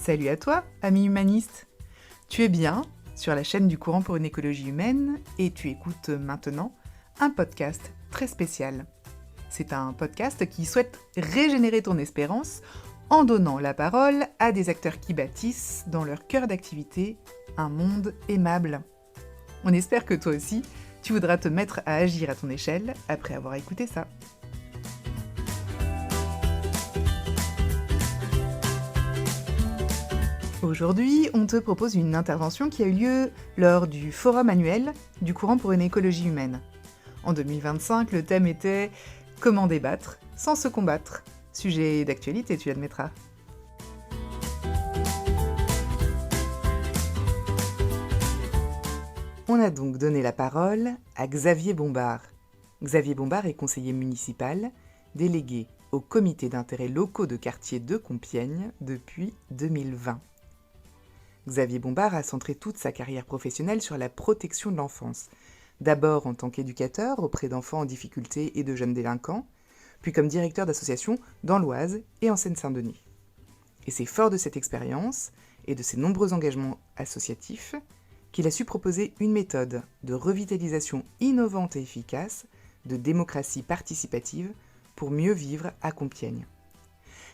Salut à toi, ami humaniste. Tu es bien sur la chaîne du Courant pour une écologie humaine et tu écoutes maintenant un podcast très spécial. C'est un podcast qui souhaite régénérer ton espérance en donnant la parole à des acteurs qui bâtissent dans leur cœur d'activité un monde aimable. On espère que toi aussi, tu voudras te mettre à agir à ton échelle après avoir écouté ça. Aujourd'hui, on te propose une intervention qui a eu lieu lors du forum annuel du Courant pour une écologie humaine. En 2025, le thème était « Comment débattre sans se combattre ?» Sujet d'actualité, tu admettras. On a donc donné la parole à Xavier Bombard. Xavier Bombard est conseiller municipal, délégué au comité d'intérêts locaux de quartier de Compiègne depuis 2020. Xavier Bombard a centré toute sa carrière professionnelle sur la protection de l'enfance, d'abord en tant qu'éducateur auprès d'enfants en difficulté et de jeunes délinquants, puis comme directeur d'association dans l'Oise et en Seine-Saint-Denis. Et c'est fort de cette expérience et de ses nombreux engagements associatifs qu'il a su proposer une méthode de revitalisation innovante et efficace de démocratie participative pour mieux vivre à Compiègne.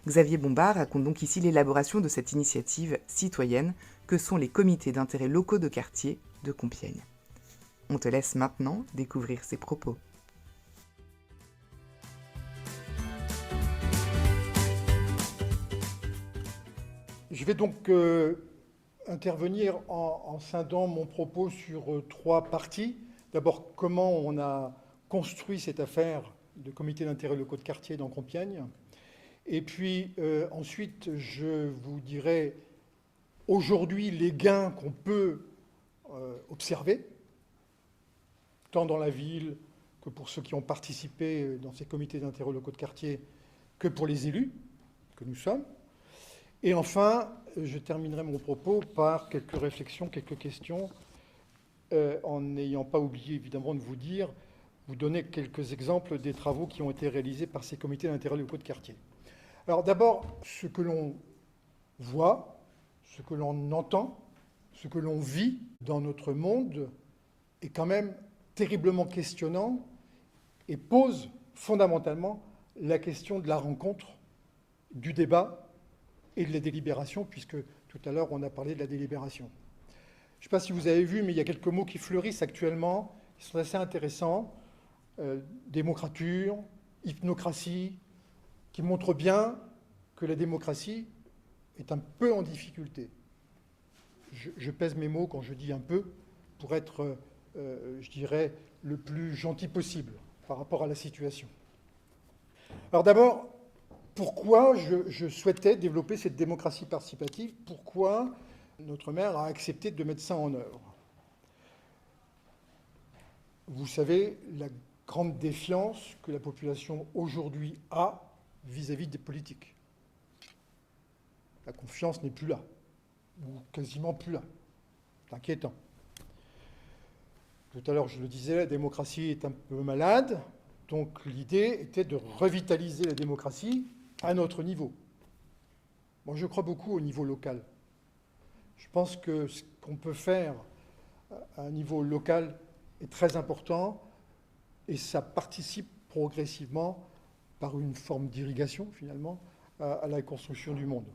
Xavier Bombard raconte donc ici l'élaboration de cette initiative citoyenne que sont les comités d'intérêts locaux de quartier de Compiègne. On te laisse maintenant découvrir ses propos. Je vais donc intervenir en scindant mon propos sur trois parties. D'abord, comment on a construit cette affaire de comité d'intérêts locaux de quartier dans Compiègne. Et puis ensuite, je vous dirai aujourd'hui les gains qu'on peut observer, tant dans la ville que pour ceux qui ont participé dans ces comités d'intérêts locaux de quartier, que pour les élus que nous sommes. Et enfin, je terminerai mon propos par quelques réflexions, quelques questions, en n'ayant pas oublié évidemment de vous donner quelques exemples des travaux qui ont été réalisés par ces comités d'intérêts locaux de quartier. Alors d'abord, ce que l'on voit, ce que l'on entend, ce que l'on vit dans notre monde est quand même terriblement questionnant et pose fondamentalement la question de la rencontre, du débat et de la délibération, puisque tout à l'heure on a parlé de la délibération. Je ne sais pas si vous avez vu, mais il y a quelques mots qui fleurissent actuellement, qui sont assez intéressants. Démocrature, hypnocratie, qui montrent bien que la démocratie est un peu en difficulté. Je pèse mes mots quand je dis un peu, pour être, je dirais, le plus gentil possible par rapport à la situation. Alors d'abord, pourquoi je souhaitais développer cette démocratie participative? Pourquoi notre maire a accepté de mettre ça en œuvre? Vous savez, la grande défiance que la population aujourd'hui a vis-à-vis des politiques. La confiance n'est plus là, ou quasiment plus là. C'est inquiétant. Tout à l'heure, je le disais, la démocratie est un peu malade, donc l'idée était de revitaliser la démocratie à notre niveau. Moi, je crois beaucoup au niveau local. Je pense que ce qu'on peut faire à un niveau local est très important et ça participe progressivement par une forme d'irrigation, finalement, à la construction du monde.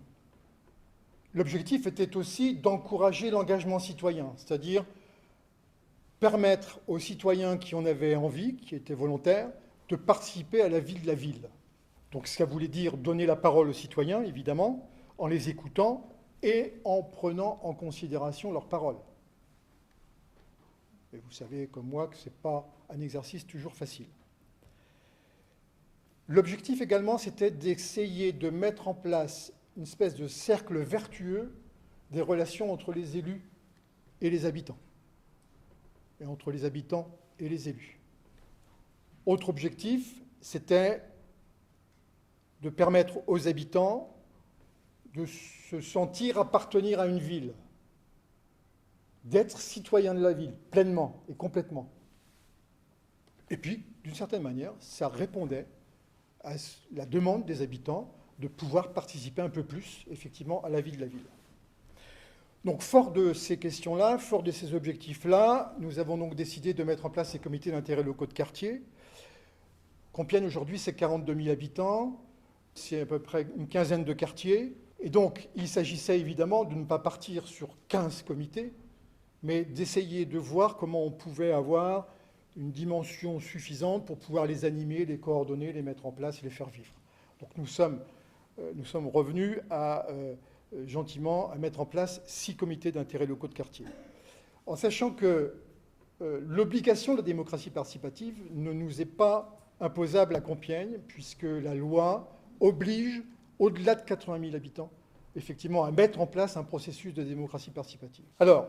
L'objectif était aussi d'encourager l'engagement citoyen, c'est-à-dire permettre aux citoyens qui en avaient envie, qui étaient volontaires, de participer à la vie de la ville. Donc ça voulait dire donner la parole aux citoyens, évidemment, en les écoutant et en prenant en considération leurs paroles. Et vous savez comme moi que ce n'est pas un exercice toujours facile. L'objectif également, c'était d'essayer de mettre en place une espèce de cercle vertueux des relations entre les élus et les habitants, et entre les habitants et les élus. Autre objectif, c'était de permettre aux habitants de se sentir appartenir à une ville, d'être citoyen de la ville, pleinement et complètement. Et puis, d'une certaine manière, ça répondait à la demande des habitants de pouvoir participer un peu plus, effectivement, à la vie de la ville. Donc, fort de ces questions-là, fort de ces objectifs-là, nous avons donc décidé de mettre en place ces comités d'intérêt locaux de quartier. Compiègne, aujourd'hui, c'est 42 000 habitants, c'est à peu près une quinzaine de quartiers. Et donc, il s'agissait évidemment de ne pas partir sur 15 comités, mais d'essayer de voir comment on pouvait avoir une dimension suffisante pour pouvoir les animer, les coordonner, les mettre en place et les faire vivre. Donc nous sommes revenus gentiment à mettre en place 6 comités d'intérêt locaux de quartier. En sachant que l'obligation de la démocratie participative ne nous est pas imposable à Compiègne, puisque la loi oblige, au-delà de 80 000 habitants, effectivement, à mettre en place un processus de démocratie participative. Alors,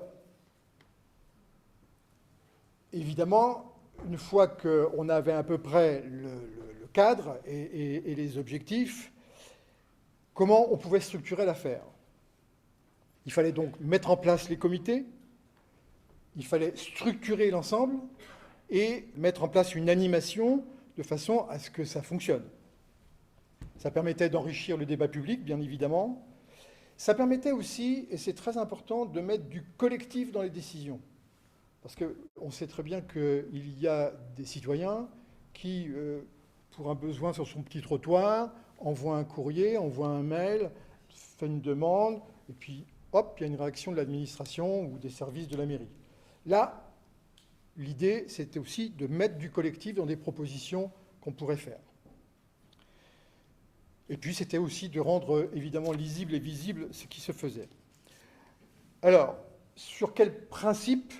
évidemment, une fois qu'on avait à peu près le cadre et les objectifs, comment on pouvait structurer l'affaire? Il fallait donc mettre en place les comités, il fallait structurer l'ensemble et mettre en place une animation de façon à ce que ça fonctionne. Ça permettait d'enrichir le débat public, bien évidemment. Ça permettait aussi, et c'est très important, de mettre du collectif dans les décisions. Parce qu'on sait très bien qu'il y a des citoyens qui, pour un besoin sur son petit trottoir, envoient un courrier, envoient un mail, fait une demande, et puis hop, il y a une réaction de l'administration ou des services de la mairie. Là, l'idée, c'était aussi de mettre du collectif dans des propositions qu'on pourrait faire. Et puis, c'était aussi de rendre évidemment lisible et visible ce qui se faisait. Alors, sur quel principe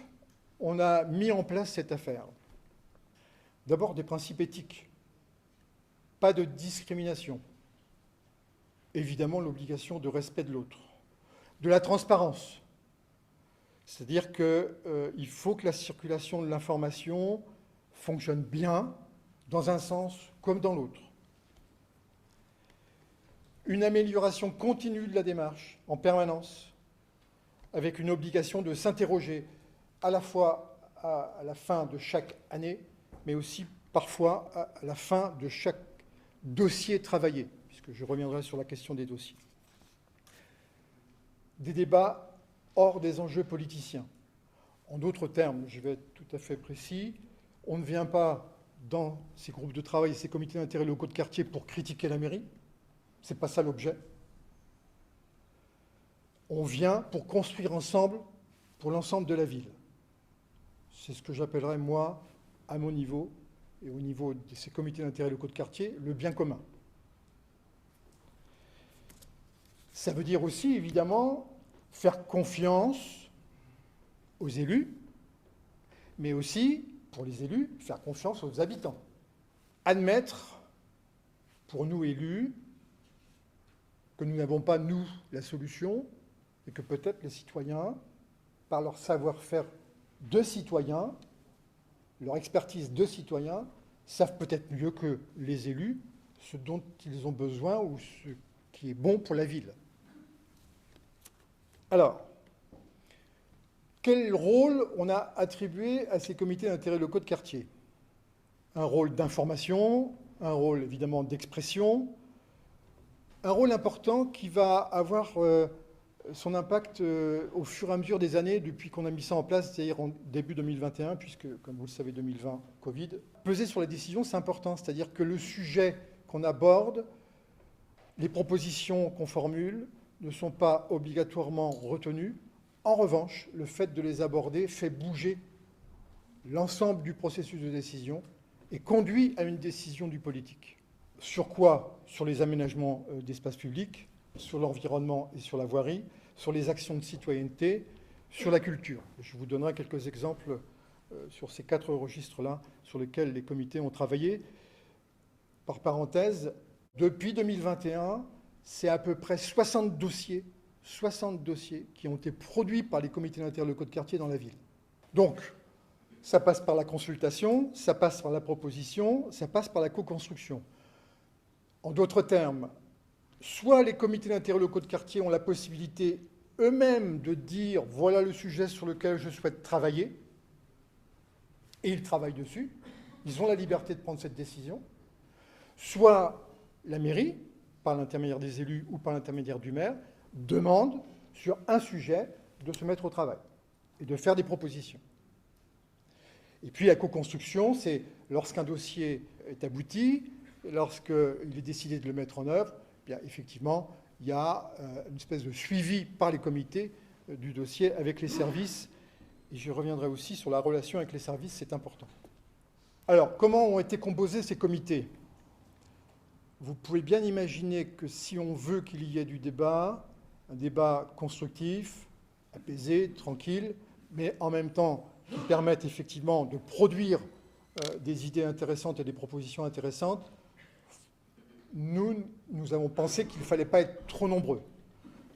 on a mis en place cette affaire? D'abord, des principes éthiques. Pas de discrimination. Évidemment, l'obligation de respect de l'autre. De la transparence. C'est-à-dire qu'il faut que la circulation de l'information fonctionne bien, dans un sens comme dans l'autre. Une amélioration continue de la démarche, en permanence, avec une obligation de s'interroger à la fois à la fin de chaque année, mais aussi parfois à la fin de chaque dossier travaillé, puisque je reviendrai sur la question des dossiers. Des débats hors des enjeux politiciens. En d'autres termes, je vais être tout à fait précis, on ne vient pas dans ces groupes de travail et ces comités d'intérêt locaux de quartier pour critiquer la mairie. Ce n'est pas ça l'objet. On vient pour construire ensemble, pour l'ensemble de la ville. C'est ce que j'appellerais, moi, à mon niveau, et au niveau de ces comités d'intérêt locaux de quartier, le bien commun. Ça veut dire aussi, évidemment, faire confiance aux élus, mais aussi, pour les élus, faire confiance aux habitants. Admettre, pour nous élus, que nous n'avons pas, nous, la solution, et que peut-être les citoyens, par leur savoir-faire de citoyens, leur expertise de citoyens, savent peut-être mieux que les élus ce dont ils ont besoin ou ce qui est bon pour la ville. Alors, quel rôle on a attribué à ces comités d'intérêt locaux de quartier? Un rôle d'information, un rôle évidemment d'expression, un rôle important qui va avoir son impact au fur et à mesure des années depuis qu'on a mis ça en place, c'est-à-dire en début 2021, puisque, comme vous le savez, 2020, Covid. Peser sur la décision, c'est important, c'est-à-dire que le sujet qu'on aborde, les propositions qu'on formule ne sont pas obligatoirement retenues. En revanche, le fait de les aborder fait bouger l'ensemble du processus de décision et conduit à une décision du politique. Sur quoi? Sur les aménagements d'espaces publics, sur l'environnement et sur la voirie, sur les actions de citoyenneté, sur la culture. Je vous donnerai quelques exemples sur ces 4 registres-là sur lesquels les comités ont travaillé. Par parenthèse, depuis 2021, c'est à peu près 60 dossiers qui ont été produits par les comités d'intérêt locaux de quartier dans la ville. Donc, ça passe par la consultation, ça passe par la proposition, ça passe par la co-construction. En d'autres termes, soit les comités d'intérêt locaux de quartier ont la possibilité eux-mêmes de dire « voilà le sujet sur lequel je souhaite travailler », et ils travaillent dessus, ils ont la liberté de prendre cette décision, soit la mairie, par l'intermédiaire des élus ou par l'intermédiaire du maire, demande sur un sujet de se mettre au travail et de faire des propositions. Et puis la co-construction, c'est lorsqu'un dossier est abouti, lorsqu'il est décidé de le mettre en œuvre, eh bien, effectivement, il y a une espèce de suivi par les comités du dossier avec les services. Et je reviendrai aussi sur la relation avec les services, c'est important. Alors, comment ont été composés ces comités? Vous pouvez bien imaginer que si on veut qu'il y ait du débat, un débat constructif, apaisé, tranquille, mais en même temps qui permette effectivement de produire des idées intéressantes et des propositions intéressantes, nous avons pensé qu'il ne fallait pas être trop nombreux.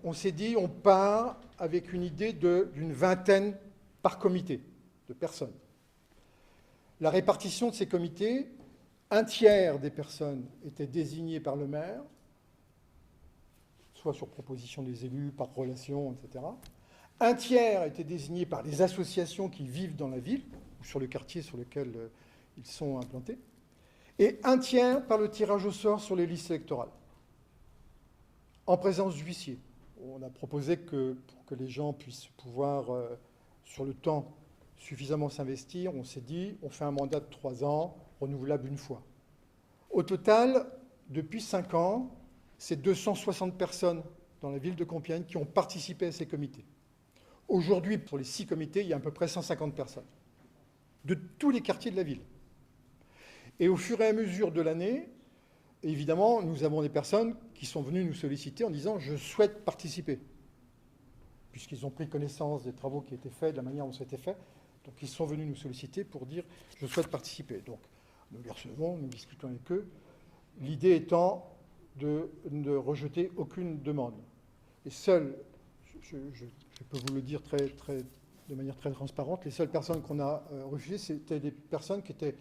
On s'est dit, on part avec une idée d'une vingtaine par comité de personnes. La répartition de ces comités, un tiers des personnes étaient désignées par le maire, soit sur proposition des élus, par relation, etc. Un tiers était désigné par les associations qui vivent dans la ville, ou sur le quartier sur lequel ils sont implantés, et un tiers par le tirage au sort sur les listes électorales, en présence d'huissiers. On a proposé que, pour que les gens puissent pouvoir, sur le temps, suffisamment s'investir, on s'est dit, on fait un mandat de 3 ans, renouvelable une fois. Au total, depuis 5 ans, c'est 260 personnes dans la ville de Compiègne qui ont participé à ces comités. Aujourd'hui, pour les 6 comités, il y a à peu près 150 personnes, de tous les quartiers de la ville. Et au fur et à mesure de l'année, évidemment, nous avons des personnes qui sont venues nous solliciter en disant « je souhaite participer », puisqu'ils ont pris connaissance des travaux qui étaient faits, de la manière dont c'était fait. Donc ils sont venus nous solliciter pour dire « je souhaite participer ». Donc nous les recevons, nous discutons avec eux, l'idée étant de ne rejeter aucune demande. Et seules, je peux vous le dire de manière très transparente, les seules personnes qu'on a refusées, c'était des personnes qui étaient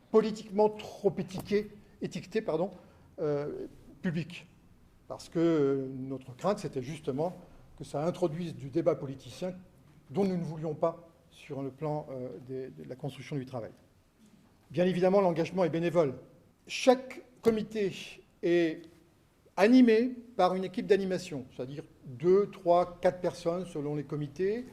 politiquement trop étiquetées, publiques. Parce que notre crainte, c'était justement que ça introduise du débat politicien dont nous ne voulions pas sur le plan de la construction du travail. Bien évidemment, l'engagement est bénévole. Chaque comité est animé par une équipe d'animation, c'est-à-dire 2, 3, 4 personnes selon les comités,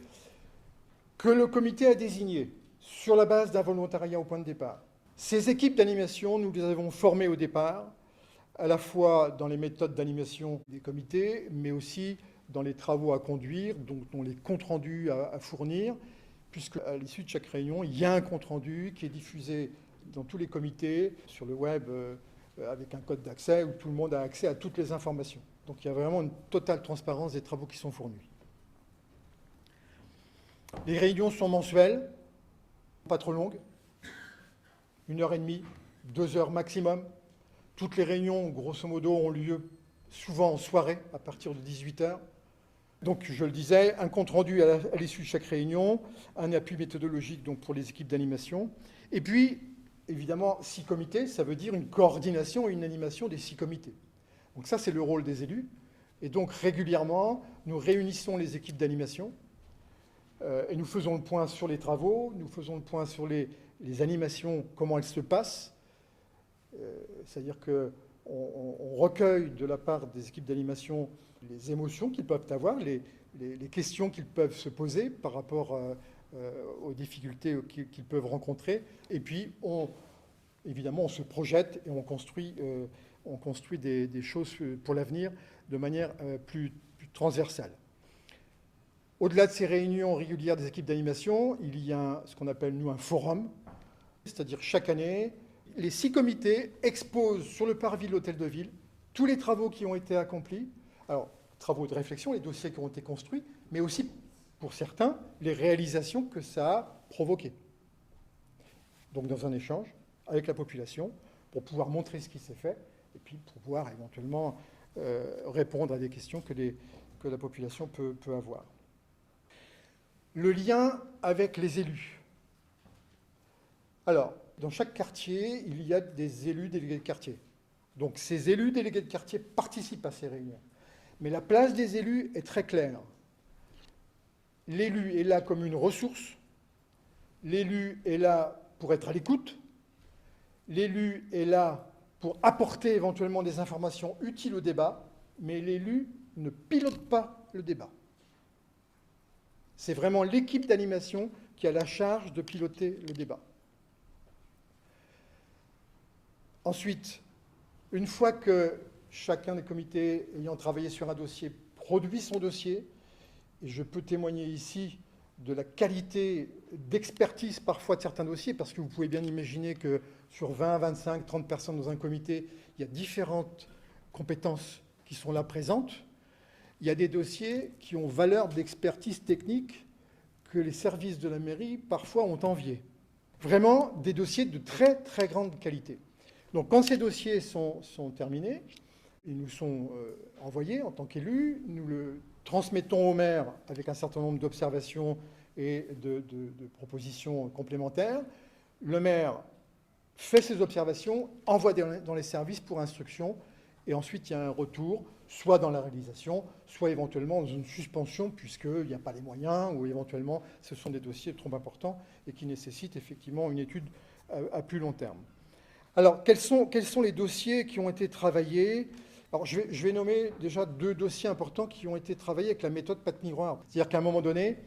que le comité a désigné sur la base d'un volontariat au point de départ. Ces équipes d'animation, nous les avons formées au départ, à la fois dans les méthodes d'animation des comités, mais aussi dans les travaux à conduire, dont les comptes rendus à fournir, puisque à l'issue de chaque réunion, il y a un compte rendu qui est diffusé dans tous les comités, sur le web, avec un code d'accès, où tout le monde a accès à toutes les informations. Donc il y a vraiment une totale transparence des travaux qui sont fournis. Les réunions sont mensuelles, pas trop longues, 1h30, 2 heures maximum. Toutes les réunions, grosso modo, ont lieu souvent en soirée, à partir de 18h. Donc, je le disais, un compte-rendu à l'issue de chaque réunion, un appui méthodologique donc, pour les équipes d'animation. Et puis, évidemment, 6 comités, ça veut dire une coordination et une animation des 6 comités. Donc ça, c'est le rôle des élus. Et donc, régulièrement, nous réunissons les équipes d'animation et nous faisons le point sur les travaux, nous faisons le point sur les animations, comment elles se passent. C'est-à-dire qu'on recueille de la part des équipes d'animation les émotions qu'ils peuvent avoir, les questions qu'ils peuvent se poser par rapport aux difficultés qu'ils peuvent rencontrer. Et puis, évidemment, on se projette et on construit des choses pour l'avenir de manière plus transversale. Au-delà de ces réunions régulières des équipes d'animation, il y a ce qu'on appelle, nous, un forum. C'est-à-dire, chaque année, les 6 comités exposent sur le parvis de l'hôtel de ville tous les travaux qui ont été accomplis. Alors, travaux de réflexion, les dossiers qui ont été construits, mais aussi, pour certains, les réalisations que ça a provoquées. Donc, dans un échange avec la population, pour pouvoir montrer ce qui s'est fait, et puis pour pouvoir éventuellement répondre à des questions que la population peut avoir. Le lien avec les élus. Alors, dans chaque quartier, il y a des élus délégués de quartier. Donc ces élus délégués de quartier participent à ces réunions. Mais la place des élus est très claire. L'élu est là comme une ressource. L'élu est là pour être à l'écoute. L'élu est là pour apporter éventuellement des informations utiles au débat. Mais l'élu ne pilote pas le débat. C'est vraiment l'équipe d'animation qui a la charge de piloter le débat. Ensuite, une fois que chacun des comités ayant travaillé sur un dossier produit son dossier, et je peux témoigner ici de la qualité d'expertise parfois de certains dossiers, parce que vous pouvez bien imaginer que sur 20, 25, 30 personnes dans un comité, il y a différentes compétences qui sont là présentes. Il y a des dossiers qui ont valeur d'expertise technique que les services de la mairie parfois ont envié. Vraiment des dossiers de très très grande qualité. Donc quand ces dossiers sont terminés, ils nous sont envoyés en tant qu'élus, nous le transmettons au maire avec un certain nombre d'observations et de propositions complémentaires. Le maire fait ses observations, envoie dans les services pour instruction, et ensuite il y a un retour, soit dans la réalisation, soit éventuellement dans une suspension, puisqu'il n'y a pas les moyens, ou éventuellement ce sont des dossiers trop importants et qui nécessitent effectivement une étude à plus long terme. Alors, quels sont les dossiers qui ont été travaillés ? Alors, je vais nommer déjà 2 dossiers importants qui ont été travaillés avec la méthode patte miroir. C'est-à-dire qu'à un moment donné,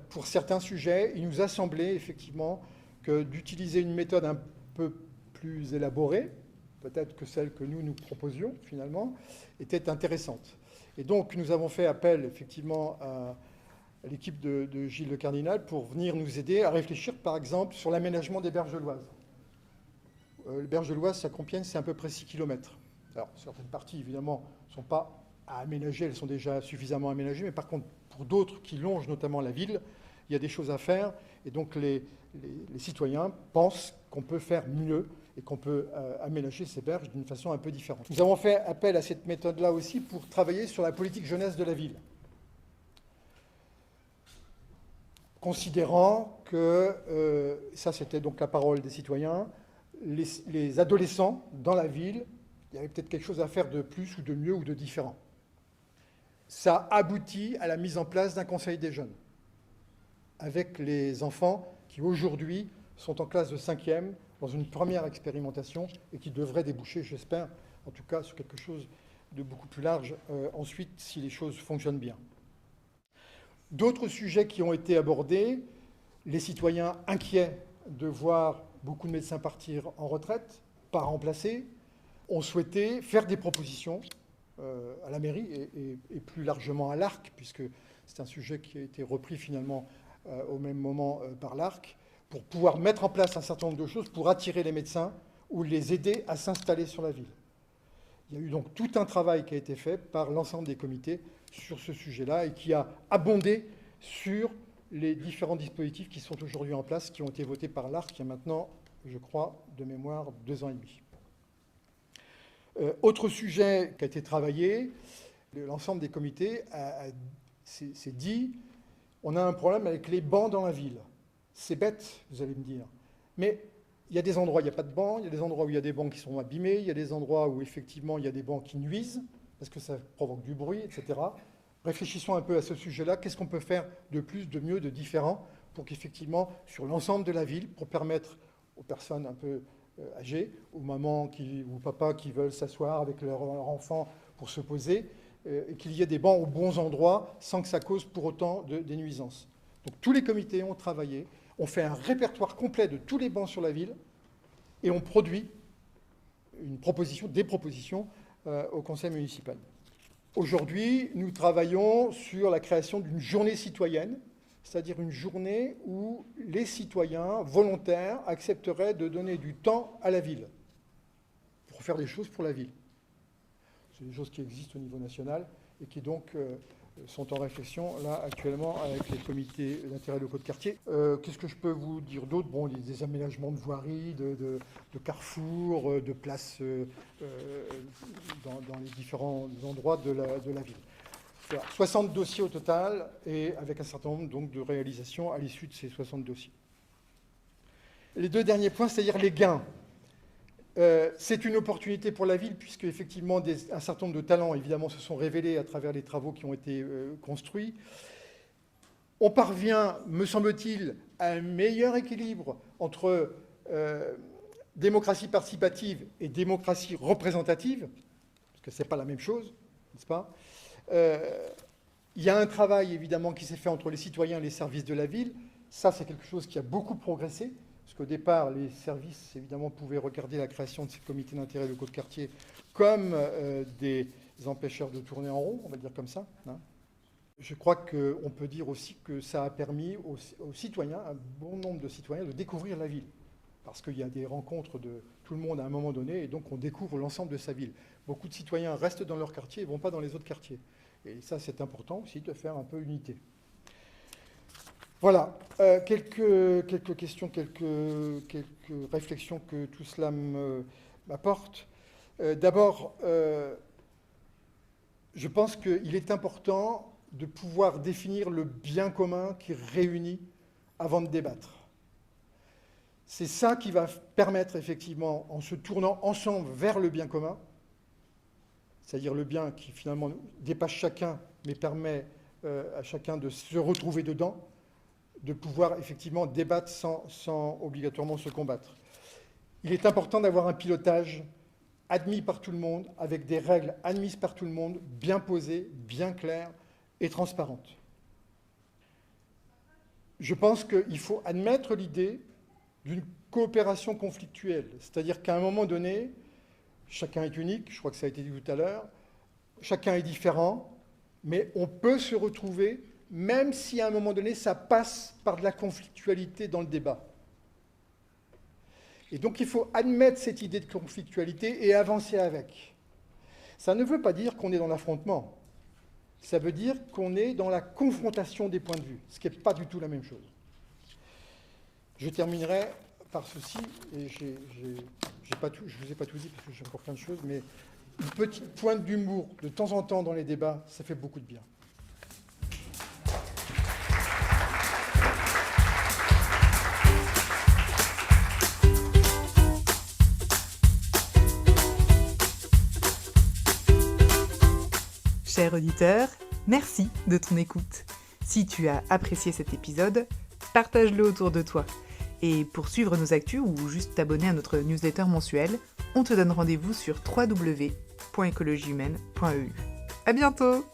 pour certains sujets, il nous a semblé effectivement que d'utiliser une méthode un peu plus élaborée, peut-être que celle que nous proposions finalement, était intéressante. Et donc, nous avons fait appel effectivement à l'équipe de Gilles Le Cardinal pour venir nous aider à réfléchir, par exemple, sur l'aménagement des berges de l'Oise. Les berges de l'Oise, à Compiègne, c'est à peu près 6 km. Alors, certaines parties, évidemment, ne sont pas à aménager, elles sont déjà suffisamment aménagées, mais par contre, pour d'autres qui longent notamment la ville, il y a des choses à faire, et donc les citoyens pensent qu'on peut faire mieux et qu'on peut aménager ces berges d'une façon un peu différente. Nous avons fait appel à cette méthode-là aussi pour travailler sur la politique jeunesse de la ville, considérant que, ça c'était donc la parole des citoyens, les adolescents dans la ville, il y avait peut-être quelque chose à faire de plus ou de mieux ou de différent. Ça aboutit à la mise en place d'un conseil des jeunes, avec les enfants qui aujourd'hui sont en classe de 5e, dans une première expérimentation, et qui devrait déboucher, j'espère, en tout cas sur quelque chose de beaucoup plus large ensuite, si les choses fonctionnent bien. D'autres sujets qui ont été abordés, les citoyens inquiets de voir beaucoup de médecins partir en retraite, pas remplacés, ont souhaité faire des propositions à la mairie et plus largement à l'ARC, puisque c'est un sujet qui a été repris finalement au même moment par l'ARC, pour pouvoir mettre en place un certain nombre de choses pour attirer les médecins ou les aider à s'installer sur la ville. Il y a eu donc tout un travail qui a été fait par l'ensemble des comités sur ce sujet-là et qui a abondé sur les différents dispositifs qui sont aujourd'hui en place, qui ont été votés par l'ARC il y a maintenant, je crois, de mémoire, 2 ans et demi. Autre sujet qui a été travaillé, l'ensemble des comités s'est dit, on a un problème avec les bancs dans la ville. C'est bête, vous allez me dire, mais il y a des endroits où il n'y a pas de bancs, il y a des endroits où il y a des bancs qui sont abîmés, il y a des endroits où effectivement il y a des bancs qui nuisent, parce que ça provoque du bruit, etc. Réfléchissons un peu à ce sujet-là. Qu'est-ce qu'on peut faire de plus, de mieux, de différent, pour qu'effectivement, sur l'ensemble de la ville, pour permettre aux personnes un peu âgées, aux mamans ou papas qui veulent s'asseoir avec leur enfant pour se poser, et qu'il y ait des bancs aux bons endroits, sans que ça cause pour autant des nuisances. Donc tous les comités ont travaillé, ont fait un répertoire complet de tous les bancs sur la ville, et ont produit des propositions au conseil municipal. Aujourd'hui, nous travaillons sur la création d'une journée citoyenne, c'est-à-dire une journée où les citoyens volontaires accepteraient de donner du temps à la ville pour faire des choses pour la ville. C'est des choses qui existent au niveau national et qui donc sont en réflexion là actuellement avec les comités d'intérêt locaux de quartier. Qu'est-ce que je peux vous dire d'autre ? Bon, des aménagements de voiries, de carrefours, de places dans les différents endroits de la ville. Voilà, 60 dossiers au total, et avec un certain nombre donc, de réalisations à l'issue de ces 60 dossiers. Les 2 derniers points, c'est-à-dire les gains. C'est une opportunité pour la ville, puisque effectivement un certain nombre de talents, évidemment, se sont révélés à travers les travaux qui ont été construits. On parvient, me semble-t-il, à un meilleur équilibre entre démocratie participative et démocratie représentative, parce que ce n'est pas la même chose, n'est-ce pas ? Il y a un travail évidemment qui s'est fait entre les citoyens et les services de la ville. Ça, c'est quelque chose qui a beaucoup progressé, parce qu'au départ, les services évidemment pouvaient regarder la création de ces comités d'intérêt locaux de quartier comme des empêcheurs de tourner en rond, on va dire comme ça. Hein. Je crois qu'on peut dire aussi que ça a permis aux citoyens, un bon nombre de citoyens, de découvrir la ville. Parce qu'il y a des rencontres de tout le monde à un moment donné, et donc on découvre l'ensemble de sa ville. Beaucoup de citoyens restent dans leur quartier et ne vont pas dans les autres quartiers. Et ça, c'est important aussi de faire un peu unité. Voilà, quelques questions, quelques réflexions que tout cela m'apporte. D'abord, je pense qu'il est important de pouvoir définir le bien commun qui réunit avant de débattre. C'est ça qui va permettre effectivement, en se tournant ensemble vers le bien commun, c'est-à-dire le bien qui finalement dépasse chacun, mais permet à chacun de se retrouver dedans, de pouvoir effectivement débattre sans obligatoirement se combattre. Il est important d'avoir un pilotage admis par tout le monde, avec des règles admises par tout le monde, bien posées, bien claires et transparentes. Je pense qu'il faut admettre l'idée d'une coopération conflictuelle, c'est-à-dire qu'à un moment donné, chacun est unique, je crois que ça a été dit tout à l'heure, chacun est différent, mais on peut se retrouver, même si à un moment donné, ça passe par de la conflictualité dans le débat. Et donc il faut admettre cette idée de conflictualité et avancer avec. Ça ne veut pas dire qu'on est dans l'affrontement, ça veut dire qu'on est dans la confrontation des points de vue, ce qui n'est pas du tout la même chose. Je terminerai par ceci, et je ne vous ai pas tout dit parce que j'ai encore plein de choses, mais une petite pointe d'humour de temps en temps dans les débats, ça fait beaucoup de bien. Cher auditeur, merci de ton écoute. Si tu as apprécié cet épisode, partage-le autour de toi. Et pour suivre nos actus ou juste t'abonner à notre newsletter mensuelle, on te donne rendez-vous sur www.ecologihumaine.eu. À bientôt!